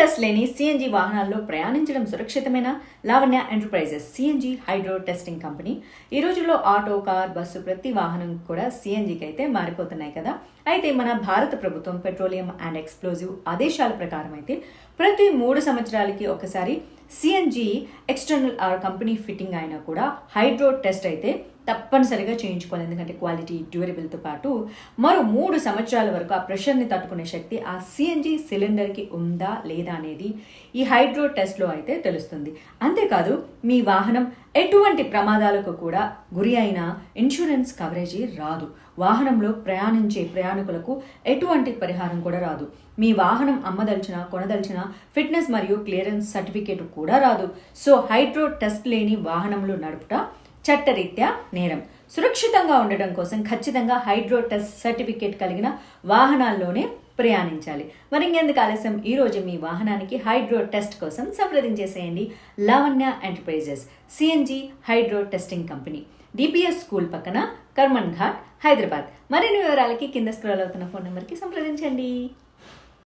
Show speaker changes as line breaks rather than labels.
Test లేని CNG వాహనాల్లో ప్రయాణించడం సురక్షితమైన Lavanya enterprises CNG hydro testing company ఈ రోజుల్లో ఆటో, కార్, బస్సు ప్రతి వాహనం కూడా సిఎన్జికి అయితే మారిపోతున్నాయి కదా. అయితే మన భారత ప్రభుత్వం పెట్రోలియం అండ్ ఎక్స్ప్లోజివ్ ఆదేశాల ప్రకారం అయితే ప్రతి 3 సంవత్సరాలకి ఒకసారి సిఎన్జి ఎక్స్టర్నల్ కంపెనీ ఫిట్టింగ్ అయినా కూడా హైడ్రో టెస్ట్ అయితే తప్పనిసరిగా చేయించుకోవాలి. ఎందుకంటే క్వాలిటీ, డ్యూరబుల్తో పాటు మరో 3 సంవత్సరాల వరకు ఆ ప్రెషర్ని తట్టుకునే శక్తి ఆ సిఎన్జి సిలిండర్కి ఉందా లేదా అనేది ఈ హైడ్రో టెస్ట్లో అయితే తెలుస్తుంది. అంతేకాదు మీ వాహనం ఎటువంటి ప్రమాదాలకు కూడా గురి అయిన ఇన్సూరెన్స్ కవరేజీ రాదు. వాహనంలో ప్రయాణించే ప్రయాణికులకు ఎటువంటి పరిహారం కూడా రాదు. మీ వాహనం అమ్మదలిచిన, కొనదలిచిన ఫిట్నెస్ మరియు క్లియరెన్స్ సర్టిఫికేట్ కూడా రాదు. సో హైడ్రో టెస్ట్ లేని వాహనంలో నడుపుట చట్టరీత్యా నేరం. సురక్షితంగా ఉండడం కోసం ఖచ్చితంగా హైడ్రో టెస్ట్ సర్టిఫికేట్ కలిగిన వాహనాల్లోనే ప్రయాణించాలి. మరి ఇంకెందుకు ఆలస్యం, ఈ రోజు మీ వాహనానికి హైడ్రో టెస్ట్ కోసం సంప్రదించేసేయండి. Lavanya enterprises CNG hydro testing company, DPS school పక్కన, కర్మన్ ఘాట్, హైదరాబాద్. మరిన్ని వివరాలకి కింద స్క్రోల్ అవుతున్న ఫోన్ నెంబర్కి సంప్రదించండి.